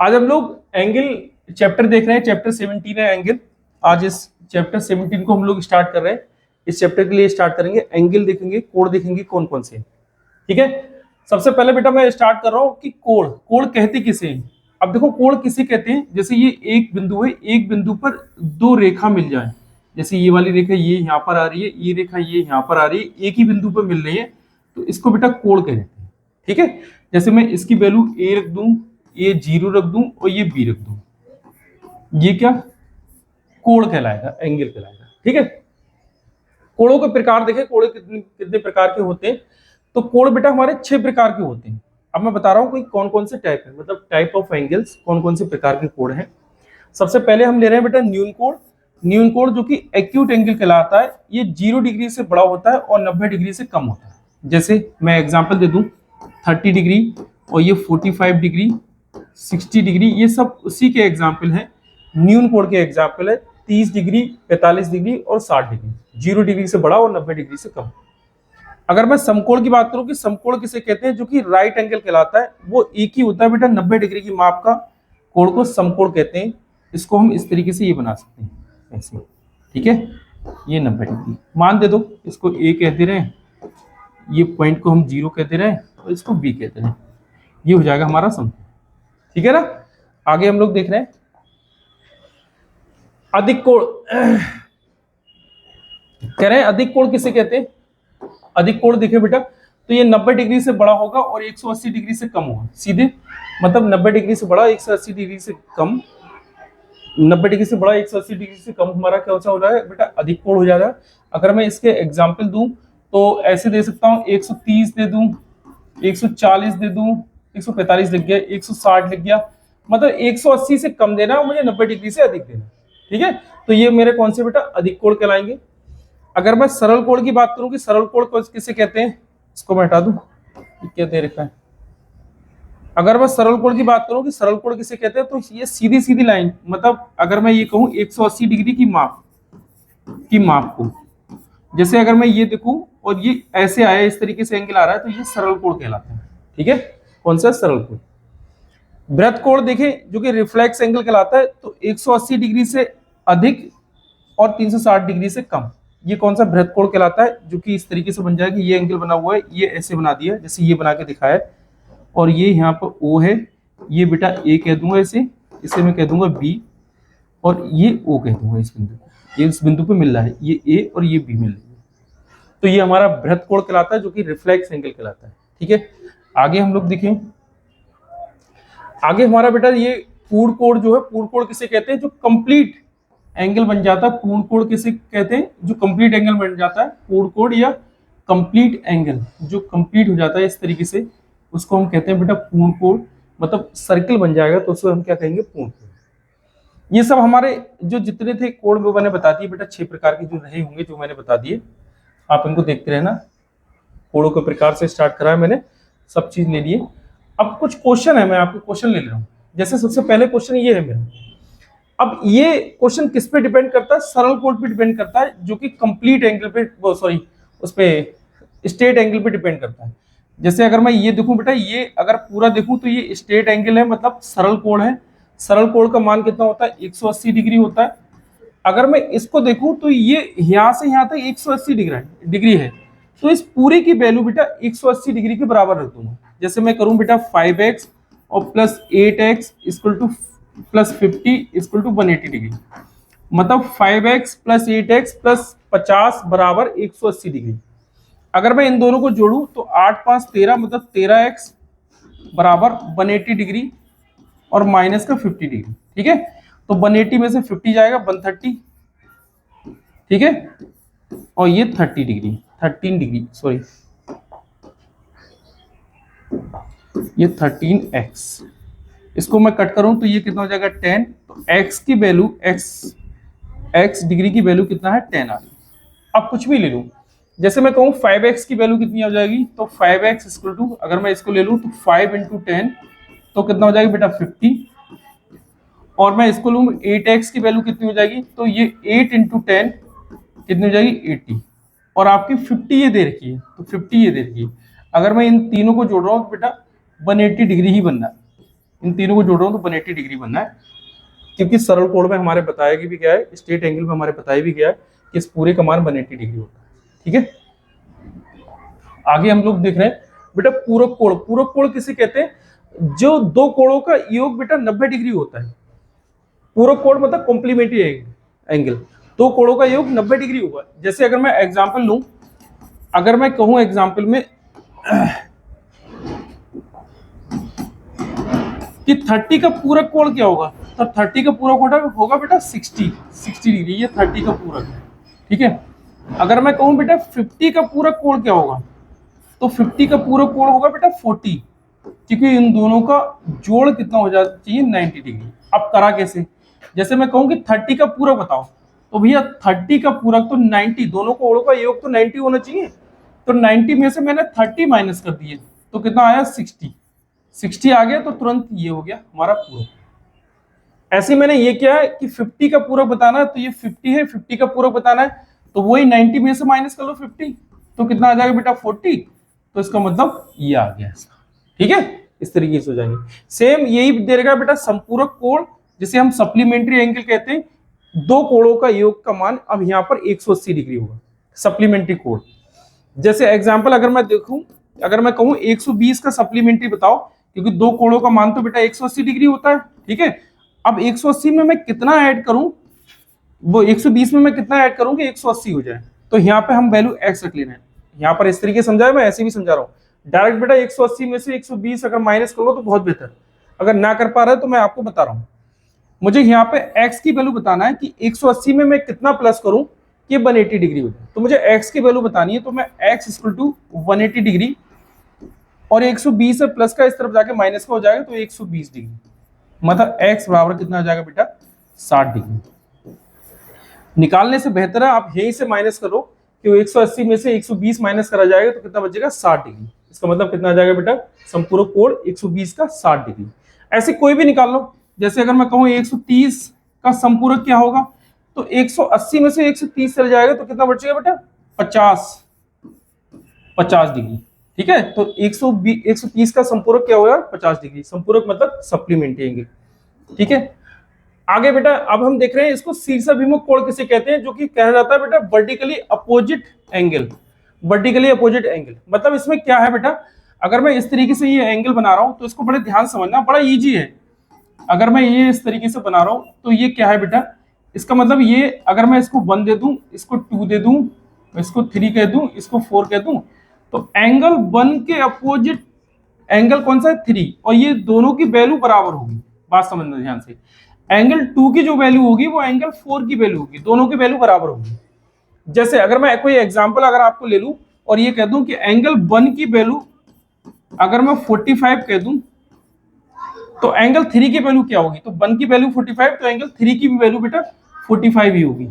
आज हम लोग एंगल चैप्टर देख रहे हैं, चैप्टर 17 है एंगल। आज इस चैप्टर 17 को हम लोग स्टार्ट कर रहे हैं। इस चैप्टर के लिए स्टार्ट करेंगे, एंगल देखेंगे, कोण देखेंगे कौन कौन से, ठीक है। सबसे पहले बेटा मैं स्टार्ट कर रहा हूं कि कोण, कोण कहते किसे हैं। अब देखो कोण किसे कहते हैं, जैसे ये एक बिंदु है, एक बिंदु पर दो रेखा मिल जाए, जैसे ये वाली रेखा ये यहाँ पर आ रही है, ये रेखा ये यहाँ पर आ रही है, एक ही बिंदु पर मिल रही है, तो इसको बेटा कोण कहते हैं, ठीक है। जैसे मैं इसकी वैल्यू ए रख दूं, ये 0 रख दूं और ये बी रख दूं, ये क्या कोण कहलाएगा, एंगल कहलाएगा, ठीक है। कोणों के प्रकार देखें, कोण कितने कितने प्रकार के होते हैं। तो कोण बेटा हमारे 6 प्रकार के होते हैं। अब मैं बता रहा हूं कोई कौन कौन से टाइप है, मतलब टाइप ऑफ एंगल्स, कौन कौन से प्रकार के कोण हैं। सबसे पहले हम ले रहे हैं बेटा न्यून कोण। न्यून कोण जो कि एक्यूट एंगल कहलाता है, ये 0 डिग्री से बड़ा होता है और 90 डिग्री से कम होता है। जैसे मैं एग्जांपल दे दूं, 30 डिग्री और ये 45 डिग्री, 60 डिग्री, ये सब उसी के एग्जाम्पल हैं, न्यून कोण के एग्जाम्पल है। 30 डिग्री, 45 डिग्री और 60 डिग्री, 0 डिग्री से बड़ा और 90 डिग्री से कम। अगर मैं समकोण की बात करूं कि समकोण किसे कहते हैं, जो कि राइट एंगल कहलाता है, वो एक ही होता है बेटा 90 डिग्री की माप का कोण को समकोण कहते हैं। इसको हम इस तरीके से ये बना सकते हैं ऐसे, ठीक है। ये 90 डिग्री मान दे दो, इसको ए कहते रहे, ये पॉइंट को हम 0 कहते रहे और इसको बी कहते रहे, ये हो जाएगा हमारा समकोण, ठीक है ना। आगे हम लोग देख रहे हैं अधिक कोण। कह रहे हैं अधिक कोण किसे कहते हैं। अधिक कोण देखे बेटा, तो ये 90 डिग्री से बड़ा होगा और 180 डिग्री से कम होगा, सीधे मतलब 90 डिग्री से बड़ा, 180 डिग्री से कम, 90 डिग्री से बड़ा, 180 डिग्री से कम, हमारा क्या हो रहा है बेटा, अधिक कोण हो जाएगा। अगर मैं इसके एग्जाम्पल दूं तो ऐसे दे सकता हूं, 130 दे दूं, 140 दे दूं, 145 लग गया, 160 लग गया, मतलब 180 से कम देना और मुझे 90 डिग्री से अधिक देना, ठीक है। तो ये मेरे कौन से बेटा अधिक कोण कहलाएंगे। अगर मैं सरल कोण की बात करूं कि सरल कोण किसे कहते हैं, इसको मैं हटा दूं, क्या दे रखा है। अगर मैं सरल कोण की बात करूं कि सरल कोण किसे कहते हैं, तो ये सीधी सीधी लाइन, मतलब अगर मैं ये कहूं 180 डिग्री की माप को, जैसे अगर मैं ये देखूं और ये ऐसे आया, इस तरीके से एंगल आ रहा है, तो ये सरल कोण कहलाता है, ठीक है। कौन सा सरल कोण। वृत्त कोण देखें जो कि रिफ्लेक्स एंगल कहलाता है, तो 180 डिग्री से अधिक और 360 डिग्री से कम, ये कौन सा वृत्त कोण कहलाता है, जो कि इस तरीके से बन जाएगा। ये एंगल बना हुआ है, ये ऐसे बना दिया, जैसे ये बना के दिखाया, और ये यहाँ पर O है, ये बेटा A कह दूंगा, इसे मैं कह दूंगा B, और ये O कह दूंगा इस बिंदु को, ये इस बिंदु पे मिल रहा है, ये A और ये B मिल रही है, तो ये हमारा वृत्त कोण कहलाता है, जो कि रिफ्लेक्स एंगल कहलाता है, ठीक है। आगे हम लोग देखें, आगे हमारा बेटा ये पूर्ण कोण जो है, पूर्ण कोण किसे कहते हैं, जो कंप्लीट एंगल बन जाता है। पूर्ण कोण किसे कहते हैं, जो कंप्लीट एंगल बन जाता है, पूर्ण कोण या कंप्लीट एंगल जो कंप्लीट हो जाता है इस तरीके से, उसको हम कहते हैं बेटा पूर्ण कोण, मतलब सर्कल बन जाएगा तो उसको हम क्या कहेंगे, पूर्ण कोण। ये सब हमारे जो जितने थे कोण वो मैंने बता दिए बेटा, 6 प्रकार के जो रहे होंगे, जो मैंने बता दिए, आप इनको देखते रहना। कोणों के प्रकार से स्टार्ट करा है मैंने, सब चीज ले लिए। अब कुछ क्वेश्चन है, मैं आपको क्वेश्चन ले रहा हूँ। जैसे सबसे पहले क्वेश्चन ये है मेरा, अब ये क्वेश्चन किस पे डिपेंड करता है, सरल कोण पे डिपेंड करता है, जो कि कंप्लीट एंगल पे, सॉरी उस पे स्ट्रेट एंगल पे डिपेंड करता है। जैसे अगर मैं ये देखूं बेटा, ये अगर पूरा देखूं तो ये स्ट्रेट एंगल है, मतलब सरल कोण है। सरल कोण का मान कितना होता है, 180 डिग्री होता है। अगर मैं इसको देखूं तो ये यहाँ से यहाँ तक 180 डिग्री है, तो इस पूरे की वैल्यू बेटा 180 डिग्री के बराबर रख दूंगा। जैसे मैं करूं बेटा 5x और plus 8x equal to plus 50 equal to 180 degree, मतलब 5x प्लस 8x प्लस 50 बराबर 180 डिग्री। अगर मैं इन दोनों को जोड़ूं तो 8 5 13, मतलब 13x बराबर 180 डिग्री और माइनस का 50 डिग्री, ठीक है। तो 180 में से 50 जाएगा 130, ठीक है, और ये 30 डिग्री, 13 डिग्री, सॉरी ये 13x, इसको मैं कट करूं तो ये कितना हो जाएगा 10, तो x की वैल्यू, x डिग्री की वैल्यू कितना है 10 आ रही है। अब कुछ भी ले लूं, जैसे मैं कहूं 5x की वैल्यू कितनी हो जाएगी, तो 5x इक्वल टू, अगर मैं इसको ले लूं तो 5 × 10 तो कितना हो जाएगा बेटा 50, और मैं इसको लूं 8x की वैल्यू कितनी हो जाएगी, तो ये 8 × 10 कितनी हो जाएगी 80, और आपकी 50 ये दे रखी है, तो 50 ये दे रखी है। अगर मैं इन तीनों को जोड़ रहा हूं तो बेटा 180 डिग्री ही बनना है, इन तीनों को जोड़ रहा हूँ तो 180 डिग्री बनना है, क्योंकि सरल कोण में हमारे बताया भी गया है, स्ट्रेट एंगल में हमारे बताया भी गया है कि इस पूरे का मान 180 डिग्री होता है। ठीक है, आगे हम लोग देख रहे हैं बेटा पूरक कोण। पूरक कोण किसे कहते हैं? जो दो कोणों का योग बेटा 90 डिग्री होता है। पूरक कोण मतलब कॉम्प्लीमेंट्री एंगल, दो कोणों का योग 90 डिग्री होगा। जैसे अगर मैं एग्जांपल लूं, अगर मैं कहूं एग्जांपल में कि 30 का पूरक कोण क्या होगा, तो 30 का पूरक कोण होगा बेटा 60 डिग्री, ये 30 का पूरक है। ठीक है, अगर मैं कहूं बेटा 50 का पूरक कोण क्या होगा, तो 50 का पूरक कोण होगा बेटा 40, क्योंकि इन दोनों का जोड़ कितना हो जाना चाहिए 90 डिग्री। अब करा कैसे? जैसे मैं कहूं कि 30 का पूरक बताओ, तो भैया 30 का पूरक तो 90, दोनों कोणों का योग तो 90 होना चाहिए, तो 90 में से मैंने 30 माइनस कर दिए तो कितना आया 60 आ गया, तो तुरंत ये हो गया हमारा पूरक। ऐसे मैंने ये किया है कि 50 का पूरक बताना है, तो ये 50 है, 50 का पूरक बताना है तो वही 90 में से माइनस कर लो 50, तो कितना आ जाएगा बेटा 40, तो इसका मतलब ये आ गया इसका। ठीक है, इस तरीके से हो जाएंगे। सेम यही देगा बेटा संपूरक कोण, जिसे हम सप्लीमेंट्री एंगल कहते हैं। दो कोणों का योग का मान अब यहाँ पर 180 डिग्री होगा, सप्लीमेंट्री कोण। जैसे एग्जांपल अगर मैं देखूं, अगर मैं कहूं 120 का सप्लीमेंट्री बताओ, क्योंकि दो कोणों का मान तो बेटा 180 डिग्री होता है। ठीक है, अब 180 में मैं कितना ऐड करूं, वो 120 में मैं कितना ऐड करूं कि 180 हो जाए, तो यहाँ पे हम वैल्यू x रख लेना है। यहाँ पर इस तरीके से समझाया, मैं ऐसे भी समझा रहा हूँ डायरेक्ट बेटा। 180 में से 120 अगर माइनस करो तो बहुत बेहतर, अगर ना कर पा रहे तो मैं आपको बता रहा हूँ। मुझे यहाँ पे x की वैल्यू बताना है कि 180 में मैं कितना प्लस करूं कि 180 डिग्री हो जाए, तो मुझे x की वैल्यू बतानी है, तो मैं x इक्वल टू 180 डिग्री और 120 से प्लस का इस तरफ जाके माइनस का हो जाएगा, तो 120 डिग्री, मतलब x बराबर कितना हो जाएगा बेटा 60 डिग्री। निकालने से बेहतर है आप यहीं से माइनस करो कि 180 में से 120 माइनस करा जाएगा तो कितना बचेगा 60 डिग्री। इसका मतलब कितना आ जाएगा बेटा संपूरक कोण 120 का 60 डिग्री। ऐसे कोई भी निकाल लो, जैसे अगर मैं कहूँ 130 का संपूरक क्या होगा, तो 180 में से 130 चला जाएगा तो कितना बचेगा बेटा 50 डिग्री। ठीक है, तो 130 का संपूरक क्या होगा 50 डिग्री, संपूरक मतलब सप्लीमेंट्री एंगल। ठीक है, आगे बेटा अब हम देख रहे हैं इसको शीर्षाभिमुख कोण किसे कहते हैं, जो कि कहा जाता है बेटा vertically opposite angle. Vertically opposite angle मतलब इसमें क्या है बेटा, अगर मैं इस तरीके से ये एंगल बना रहा हूं तो इसको बड़े ध्यान समझना, बड़ा इजी है। अगर मैं ये इस तरीके से बना रहा हूं तो ये क्या है बेटा, इसका मतलब ये अगर मैं इसको 1 दे दूं, इसको 2 दे दूं, इसको 3 कह दूं, इसको 4 कह दूं, तो एंगल 1 के अपोजिट एंगल कौन सा है 3, और ये दोनों की वैल्यू बराबर होगी। बात समझना ध्यान से, एंगल 2 की जो वैल्यू होगी वो एंगल 4 की वैल्यू होगी, दोनों की वैल्यू बराबर होगी। जैसे अगर मैं कोई एग्जांपल अगर आपको ले लूं और ये कह दूं कि एंगल 1 की वैल्यू अगर मैं 45 कह दूं, तो एंगल 3 की वैल्यू क्या होगी, तो 1 की वैल्यू 45, तो एंगल 3 की भी वैल्यू बेटा 45 ही होगी।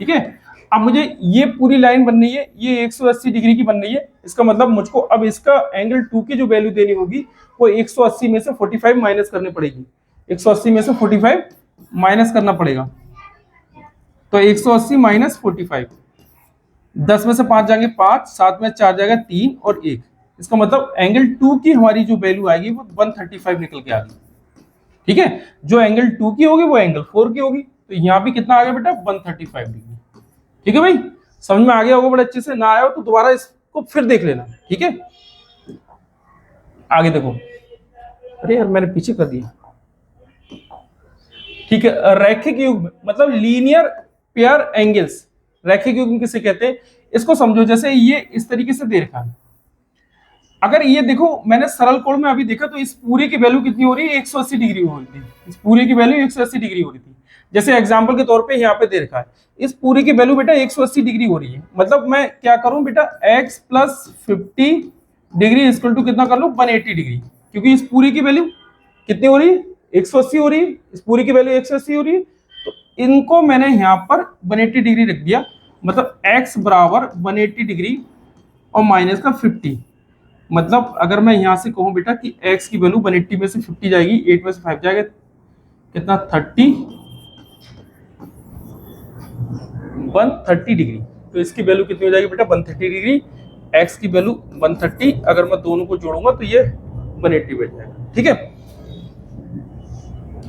ठीक है, अब मुझे ये पूरी लाइन बननी है, ये 180 डिग्री की बन रही है, इसका मतलब मुझको अब इसका एंगल 2 की जो वैल्यू देनी होगी वो 180 में से 45 माइनस करनी पड़ेगी। 180 में से 45 माइनस करना पड़ेगा, तो 180 माइनस 45, 10 में से 5 जाएंगे 5, 7 में 4 जाएगा 3 और 1, इसका मतलब एंगल 2 की हमारी जो वैल्यू आएगी वो 135 निकल के आ गई। ठीक है, जो एंगल 2 की होगी वो एंगल 4 की होगी, तो यहाँ भी कितना आ गया बेटा 135 डिग्री। ठीक है भाई, समझ में आ गया होगा बड़े अच्छे से, ना आया हो तो दोबारा इसको फिर देख लेना। ठीक है, आगे देखो, अरे यार मैंने पीछे कर दिया। ठीक है, रैखिक युग्म मतलब लीनियर पेयर एंगल्स, रैखिक युग्म किसे कहते हैं इसको समझो। जैसे ये इस तरीके से दे रखा है, अगर ये देखो मैंने सरल कोण में अभी देखा तो इस पूरे की वैल्यू कितनी हो रही है 180 डिग्री हो रही थी, इस पूरे की वैल्यू 180 डिग्री हो रही थी। जैसे एग्जांपल के तौर पे यहाँ पे दे रखा है इस पूरे की वैल्यू बेटा 180 डिग्री हो रही है, मतलब मैं क्या करूं बेटा x plus 50 degree equal to कितना कर लूं 180 डिग्री, क्योंकि इस पूरी की वैल्यू कितनी हो रही है 180 हो रही है, इस पूरी की वैल्यू 180 हो रही है, तो इनको मैंने यहाँ पर 180 डिग्री रख दिया, मतलब x बराबर 180 डिग्री और माइनस का 50। मतलब अगर मैं यहाँ से कहूँ बेटा कि x की वैल्यू 180 में से 50 जाएगी, 8 में से 5 जाएगा कितना 130 डिग्री, तो इसकी वैल्यू कितनी हो जाएगी बेटा 130 डिग्री, x की वैल्यू 130, अगर मैं दोनों को जोड़ूंगा तो ये 180 बन जाएगा। ठीक है,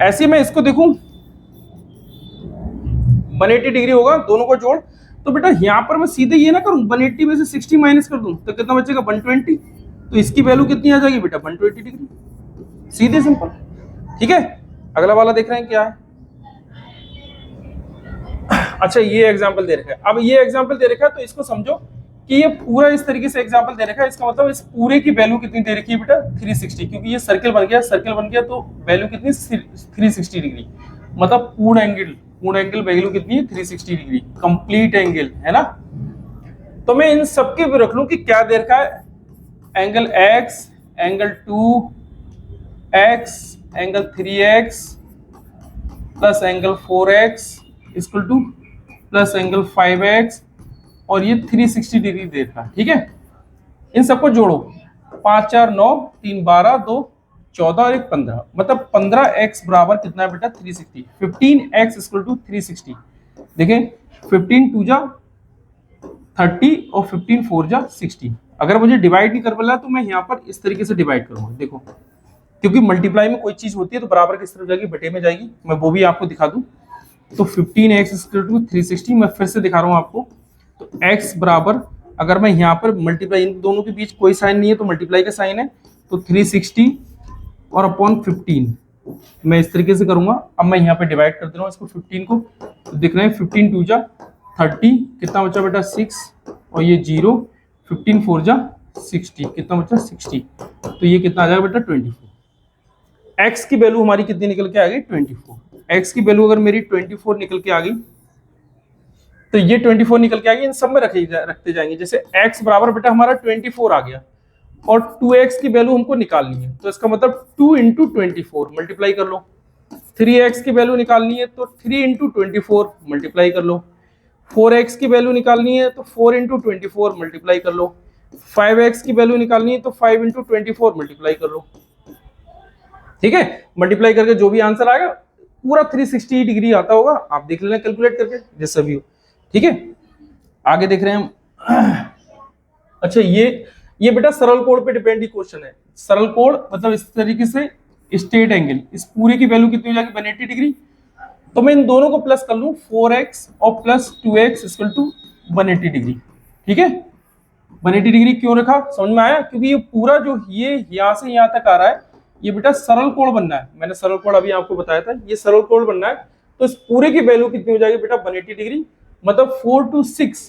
ऐसे मैं इसको देखूं 180 डिग्री होगा, दोनों को जोड़, तो बेटा यहाँ पर मैं सीधे ये ना करूं 180 में से 60 माइनस कर दूं तो कितना बचेगा 120, तो इसकी वैल्यू कितनी आ जाएगी बेटा 120 डिग्री, सीधे सिंपल। ठीक है, अगला वाला देख रहे हैं क्या है। अच्छा ये एग्जांपल दे रखा है, अब ये एग्जांपल दे रखा है तो इसको समझो कि ये पूरा इस तरीके से एग्जांपल दे रखा है, इसका मतलब इस पूरे की वैल्यू कितनी दे रखी है बेटा 360, क्योंकि ये सर्कल बन गया, सर्कल बन गया तो वैल्यू कितनी 360 डिग्री, मतलब पूर्ण एंगल वैल्यू कितनी है 360 डिग्री, कंप्लीट एंगल है ना। तो मैं इन सबके भी रख लूं कि क्या दे रखा है, angle x, angle 2x, angle 3x plus angle 4x equal to plus angle 5x और ये 360 डिग्री दे रखा है। ठीक है, इन सबको जोड़ो, 5 4 9 3 12 2 14 और 1 15, मतलब 15x बराबर कितना है बेटा 360, 15x इक्वल टू 360। देखें 15 2 जा 30 और 15 4 जा 60। अगर मुझे डिवाइड नहीं कर पा रहा तो मैं यहाँ पर इस तरीके से डिवाइड करूंगा, देखो क्योंकि मल्टीप्लाई में कोई चीज होती है तो बराबर किस तरफ जाएगी, बटे में जाएगी, मैं वो भी आपको दिखा दूं। तो 15x इक्वल टू 360, मैं फिर से दिखा रहा हूं आपको, तो x बराबर, अगर मैं यहाँ पर मल्टीप्लाई, इन दोनों के बीच कोई साइन नहीं है तो मल्टीप्लाई का साइन है, तो 360 और अपॉन 15 मैं इस तरीके से करूंगा। अब मैं यहाँ पे डिवाइड कर दे रहा हूँ इसको 15 को, तो दिख रहे हैं 15 2 जा 30, कितना बचा बेटा 6 और ये 0, 15 4 जा 60, कितना बचा 60, तो ये कितना आ जाएगा बेटा 24। x की वैल्यू हमारी कितनी निकल के आ गई 24, x की वैल्यू अगर मेरी 24 निकल के आ गई तो ये 24 निकल के आ गई, इन सब में रखते जाएंगे। जैसे x बराबर बेटा हमारा 24 आ गया और 2x की वैल्यू हमको निकालनी है, तो इसका मतलब 2 इंटू 24 मल्टीप्लाई कर लो, 3x की वैल्यू निकालनी है तो 3 इंटू 24 मल्टीप्लाई कर लो, 4x की वैल्यू निकालनी है तो 4 इंटू 24 मल्टीप्लाई कर लो, 5x की वैल्यू निकालनी है तो 5 इंटू 24 मल्टीप्लाई कर लो। ठीक है, मल्टीप्लाई करके जो भी आंसर आएगा पूरा 360 डिग्री आता होगा, आप देख लेना कैलकुलेट करके जैसा भी हो। ठीक है, आगे देख रहे हैं हम। अच्छा ये बेटा सरल कोण पे डिपेंड क्वेश्चन है, सरल कोण मतलब इस तरीके से स्ट्रेट एंगल, इस पूरे की वैल्यू कितनी हो जाएगी 180 डिग्री, तो मैं इन दोनों को प्लस कर लूं 4x और plus 2x equal to 180 degree. ठीक है, 180 डिग्री क्यों रखा, समझ में आया, क्योंकि ये पूरा जो ये यहाँ से यहाँ तक आ रहा है ये बेटा सरल कोण बनना है, मैंने सरल कोण अभी आपको बताया था, ये सरल कोण बनना है, तो इस पूरे की वैल्यू कितनी हो जाएगी बेटा 180 डिग्री, मतलब 4 to 6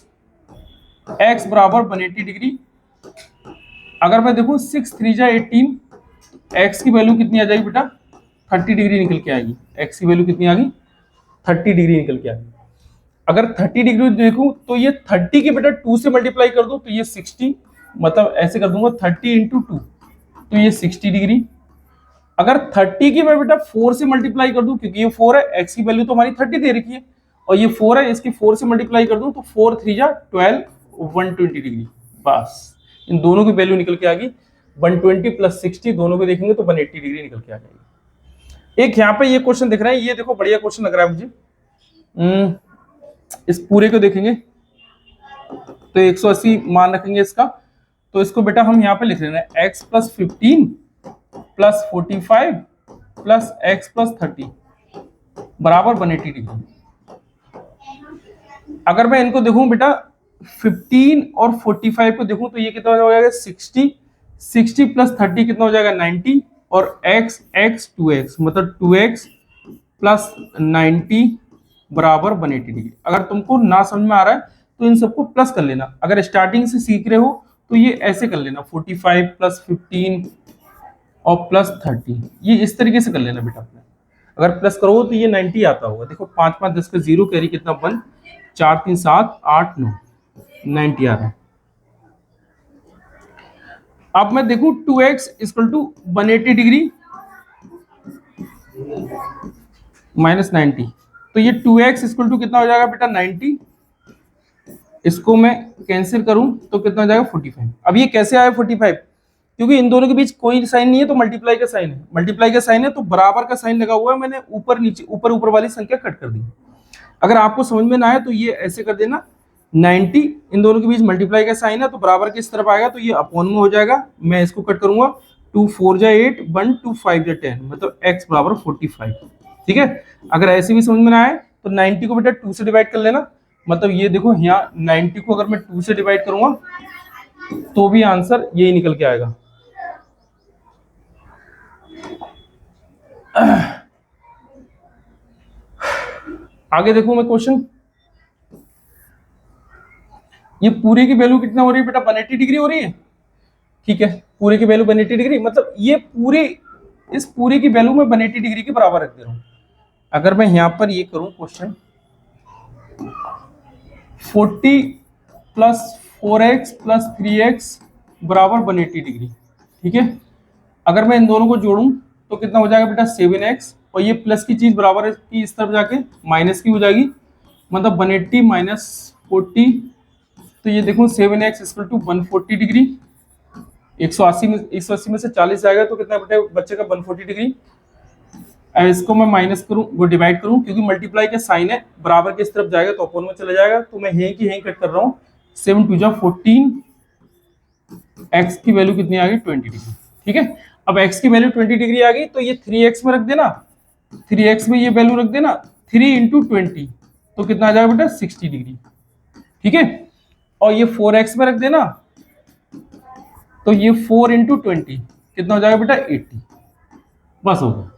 x बराबर 180 डिग्री। अगर मैं देखूं 6 3 जा 18, x की वैल्यू कितनी आ जाएगी बेटा 30 डिग्री निकल के आएगी, x की वैल्यू कितनी आ गई 30 डिग्री निकल के आएगी। अगर 30 डिग्री देखूं तो ये 30 की बेटा 2 से मल्टीप्लाई कर दो तो ये 60, मतलब ऐसे कर दूंगा 30 इंटू 2 तो ये 60 डिग्री। अगर 30 की मैं बेटा 4 से मल्टीप्लाई कर दूं, क्योंकि ये 4 है, x की वैल्यू तो हमारी 30 दे रखी है और ये 4 है, इसकी 4 से मल्टीप्लाई कर दूं तो 4 3 जा 12 120 डिग्री, बस इन दोनों की वैल्यू निकल के आ गई 120 प्लस 60, दोनों को देखेंगे तो 180 डिग्री निकल के आ जाएगी। एक यहाँ पे ये क्वेश्चन दिख रहा है, ये देखो बढ़िया क्वेश्चन लग रहा है मुझे, इस पूरे को देखेंगे तो 180 मान रखेंगे इसका, तो इसको बेटा हम यहाँ पे लिख लेना है x plus 15 plus 45 plus x plus 30 बराबर 180 डिग्री। अगर मैं इनको देखूं बेटा 15 और 45 को देखूं तो ये कितना हो जाएगा 60 प्लस 30 कितना हो जाएगा 90 और x 2x मतलब 2x प्लस 90 बराबर 180 डिग्री। अगर तुमको ना समझ में आ रहा है तो इन सबको प्लस कर लेना, अगर स्टार्टिंग से सीख रहे हो तो ये ऐसे कर लेना 45 प्लस 15 और प्लस 30, ये इस तरीके से कर लेना बेटा अपने। अगर प्लस करो तो ये 90 आता होगा, देखो 5 5 10 का 0 कैरी कितना 1 4 3 7 8 9 90 आ रहा है। अब मैं देखूं 2x equal to 180 degree minus 90, तो ये 2x इक्वल टू कितना हो जाएगा बेटा 90, इसको मैं कैंसिल करूं तो कितना हो जाएगा 45। अब ये कैसे आया 45, क्योंकि इन दोनों के बीच कोई साइन नहीं है तो मल्टीप्लाई का साइन है, मल्टीप्लाई का साइन है तो बराबर का साइन लगा हुआ है, मैंने ऊपर नीचे ऊपर वाली संख्या कट कर दी। अगर आपको समझ में ना आए तो ये ऐसे कर देना 90, इन दोनों के बीच मल्टीप्लाई का साइन है तो बराबर किस तरफ आएगा तो ये अपॉन में हो जाएगा, मैं इसको कट करूंगा 2 4 जा 8 1 2 5 जा 10, मतलब x बराबर 45। ठीक है, अगर ऐसे भी समझ में ना आए तो 90 को बेटा 2 से डिवाइड कर लेना, मतलब ये देखो यहाँ 90 को अगर मैं 2 से डिवाइड करूंगा तो भी आंसर यही निकल के आएगा। आगे देखो मैं क्वेश्चन, ये पूरे की वैल्यू कितना हो रही है बेटा 180 डिग्री हो रही है। ठीक है, पूरे की वैल्यू 180 डिग्री, मतलब ये पूरे, इस पूरे की वैल्यू मैं 180 डिग्री के बराबर रख दे रहा हूं। अगर मैं यहां पर ये करूं question 40 plus 4x plus 3x बराबर 180 डिग्री, ठीक है, अगर मैं इन दोनों को जोड़ूं तो कितना हो जाएगा बेटा 7x, और ये प्लस की चीज बराबर है की इस तरफ जाके माइनस की हो जाएगी, मतलब 180 माइनस 40, तो ये देखो 7x इक्वल टू 140 डिग्री, 180 में से 40 जाएगा तो कितना बेटा बच्चे का 140 डिग्री। इसको मैं माइनस करूं, वो डिवाइड करूं, क्योंकि मल्टीप्लाई का साइन है, बराबर के इस तरफ जाएगा तो अपोन में चला जाएगा, तो मैं यहीं की यहीं कट कर रहा हूं। 7 2 जा 14, x की वैल्यू कितनी आ गई 20 डिग्री। ठीक है, अब x की वैल्यू 20 डिग्री आ गई तो ये 3x में रख देना, 3x में ये वैल्यू रख देना, 3 इंटू 20 तो कितना आ जाएगा बेटा 60 डिग्री। ठीक है, और ये 4x में रख देना, तो ये 4 इंटू 20 कितना हो जाएगा बेटा 80, बस हो गया।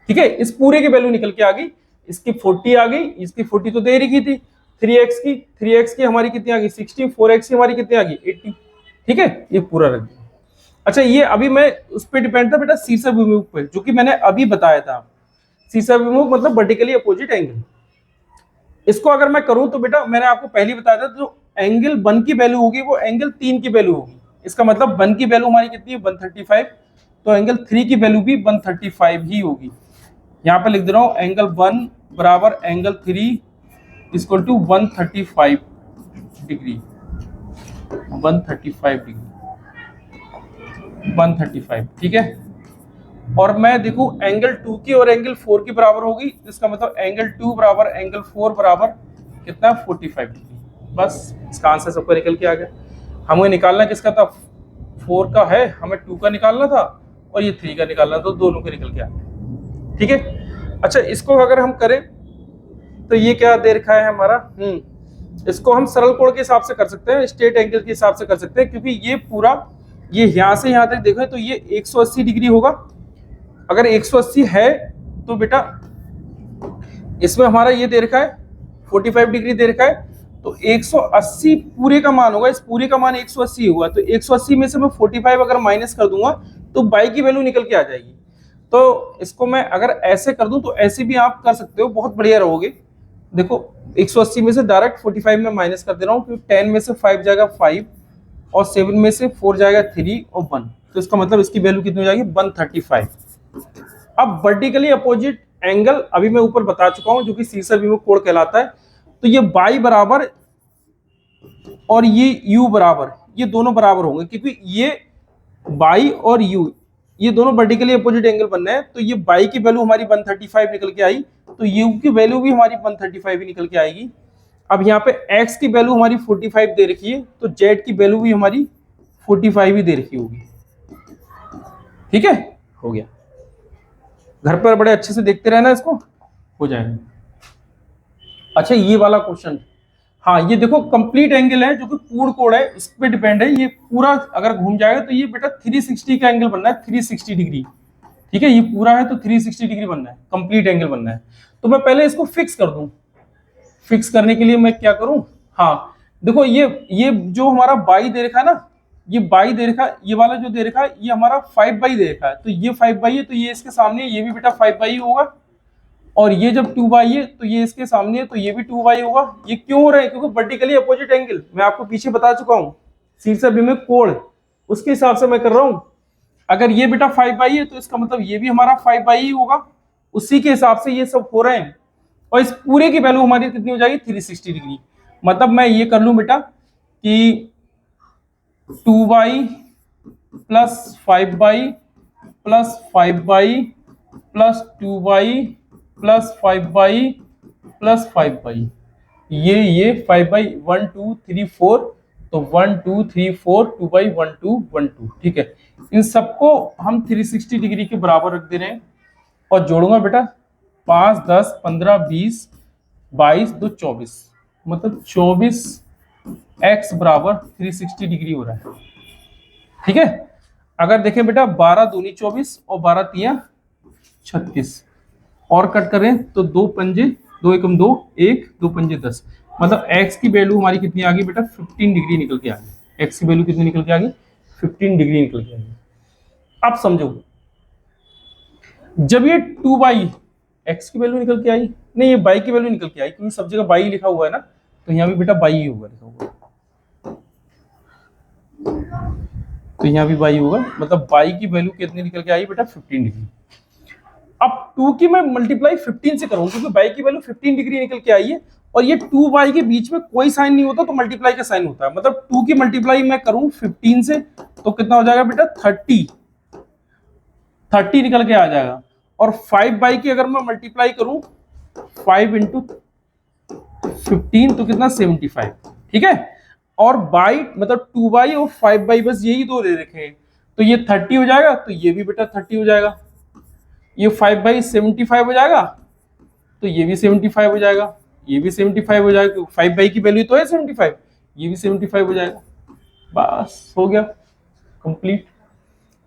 ठीक है, इस पूरे की वैल्यू निकल के आ गई, इसकी 40 आ गई, इसकी 40 तो दे रही थी, 3x की हमारी कितनी आ गई 60, 4x की हमारी कितनी आ गई 80। ठीक है, ये पूरा रख दिया। अच्छा, ये अभी मैं उस पर डिपेंड था बेटा शीर्ष विमुख पे, जो कि मैंने अभी बताया था। शीर्ष विमुख मतलब वर्टिकली अपोजिट एंगल। इसको अगर मैं करूं तो बेटा मैंने आपको पहले ही बताया था, जो एंगल 1 की वैल्यू होगी वो एंगल 3 की वैल्यू होगी। इसका मतलब 1 की वैल्यू हमारी कितनी है 135, तो एंगल 3 की वैल्यू भी 135 ही होगी। यहाँ पे लिख दे रहा हूं एंगल 1 बराबर angle 3 equal to 135 degree, 135 degree, 135। ठीक है, और मैं देखूं एंगल 2 की और एंगल 4 की बराबर होगी, इसका मतलब एंगल 2 बराबर एंगल 4 बराबर कितना 45 डिग्री। बस इसका आंसर सबका निकल के आ गया। हमें निकालना किसका था 4 का है, हमें 2 का निकालना था और ये 3 का निकालना था, तो दोनों के निकल के आ गए। ठीक है, अच्छा इसको अगर हम करें तो ये क्या दे रखा है हमारा, इसको हम सरल कोण के हिसाब से कर सकते हैं, स्ट्रेट एंगल के हिसाब से कर सकते हैं, क्योंकि ये पूरा ये यहां से यहां तक देखें तो ये 180 डिग्री होगा। अगर 180 है तो बेटा इसमें हमारा ये दे रखा है 45 डिग्री दे रखा है, तो 180 पूरे का मान होगा, इस पूरे का मान 180 हुआ, तो 180 में से मैं 45 अगर माइनस कर दूंगा तो बाई की वैल्यू निकल के आ जाएगी। तो इसको मैं अगर ऐसे कर दूं तो ऐसे भी आप कर सकते हो, बहुत बढ़िया रहोगे। देखो 180 में से डायरेक्ट 45 में माइनस कर दे रहा हूँ, क्योंकि 10 में से 5 जाएगा 5 और 7 में से 4 जाएगा 3 और 1, तो इसका मतलब इसकी वैल्यू कितनी हो जाएगी 135। अब वर्टिकली अपोजिट एंगल अभी मैं ऊपर बता चुका हूं, जो कि शीर्ष विमुख कोण कहलाता है। तो ये बाई बराबर और ये यू बराबर, ये दोनों बराबर होंगे, क्योंकि ये बाई और यू ये दोनों वर्टिकली अपोजिट एंगल बनना है। तो ये बाई की वैल्यू हमारी 135 निकल के आई, तो यू की वैल्यू भी हमारी 135 ही निकल के आएगी। अब यहाँ पे x की वैल्यू हमारी 45 दे रखी है, तो z की वैल्यू भी हमारी 45 ही दे रखी होगी। ठीक है, हो गया। घर पर बड़े अच्छे से देखते रहना, इसको हो जाएगा। अच्छा, ये वाला क्वेश्चन, हाँ ये देखो कंप्लीट एंगल है, जो कि पूर्ण कोण है, इस पे डिपेंड है। ये पूरा अगर घूम जाएगा तो ये बेटा 360 का एंगल बनना है, 360 डिग्री। ठीक है, ये पूरा है तो 360 डिग्री बनना है, कंप्लीट एंगल बनना है। तो मैं पहले इसको फिक्स कर दूं। फिक्स करने के लिए मैं क्या करूं, हाँ देखो ये जो हमारा बाई दे रखा है ना, ये बाई दे रखा है, ये वाला जो दे रखा है ये हमारा 5 बाई दे रखा है, तो ये 5 बाई है, तो ये इसके सामने, ये भी बेटा 5 बाई होगा, और ये जब 2 बाई है तो ये इसके सामने है, तो ये भी 2 बाई होगा। ये क्यों हो रहा है, क्योंकि वर्टिकली अपोजिट एंगल मैं आपको पीछे बता चुका हूँ, शीर्ष विमुख कोण, उसके हिसाब से मैं कर रहा हूँ। अगर ये बेटा 5 बाई है तो इसका मतलब ये भी हमारा 5 बाई ही होगा, उसी के हिसाब से ये सब हो रहे हैं। और इस पूरे की वैल्यू हमारी कितनी हो जाएगी 360 डिग्री। मतलब मैं ये कर लूं बेटा कि 2 by plus 5 by plus 5 by plus 2 by plus 5 by plus 5 by, ये 5 बाई 1 2 3 4, तो 1 2 3 4 2 बाई 1 2 1 2। ठीक है, इन सबको हम 360 डिग्री के बराबर रख दे रहे हैं, और जोड़ूंगा बेटा 5 10 15 20 22 2 24, मतलब 24 x बराबर 360 डिग्री हो रहा है। ठीक है, अगर देखें बेटा 12 दूनी 24 और 12 तिया 36, और कट करें तो दो पंजे, दो एकम दो, एक दो पंजे 10, मतलब x की वैल्यू हमारी कितनी आ गई बेटा 15 डिग्री निकल के आ गई। x की वैल्यू कितनी निकल के आ गई 15 डिग्री निकल के आ गई। अब समझो, जब ये 2 बाई एक्स की वैल्यू निकल के आई, नहीं ये बाई की वैल्यू निकल के आई, क्योंकि सब जगह बाई लिखा हुआ है ना, तो यहाँ भी बेटा बाई ही होगा लिखा हुआ, तो यहाँ भी बाई होगा, मतलब बाई की वैल्यू कितनी निकल के आई बेटा 15 डिग्री। अब 2 की मैं मल्टीप्लाई 15 से करूँ, क्योंकि बाई की वैल्यू 15 डिग्री निकल के आई है, और ये 2 बाई के बीच में कोई साइन नहीं होता, तो मल्टीप्लाई का साइन होता है, मतलब 2 की मल्टीप्लाई मैं करूँ 15 से तो कितना हो जाएगा बेटा 30 निकल के आ जाएगा। और 5 बाई की अगर मैं मल्टीप्लाई करूं 5 इंटू 15 तो कितना 75। ठीक है, और बाई मतलब 2 बाई और 5 बाई, बस यही दो दे रखे हैं, तो ये 30 हो जाएगा, तो ये भी बेटा 30 हो जाएगा, ये 5 बाई 75 हो जाएगा, तो ये भी 75 हो जाएगा, ये भी 75 हो जाएगा, 5 बाई की वैल्यू तो है 75, ये भी 75 हो जाएगा। बस हो गया कंप्लीट,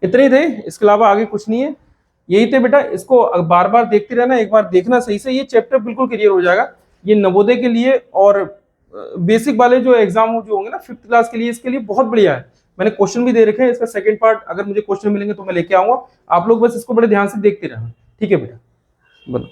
इतने ही थे, इसके अलावा आगे कुछ नहीं है, यही थे बेटा। इसको बार बार देखते रहना, एक बार देखना सही से, ये चैप्टर बिल्कुल क्लियर हो जाएगा। ये नवोदय के लिए और बेसिक वाले जो एग्जाम जो होंगे ना 5th क्लास के लिए, इसके लिए बहुत बढ़िया है। मैंने क्वेश्चन भी दे रखे हैं, इसका सेकंड पार्ट अगर मुझे क्वेश्चन मिलेंगे तो मैं लेके आऊंगा, आप लोग बस इसको बड़े ध्यान से देखते रहना। ठीक है बेटा, बोलो।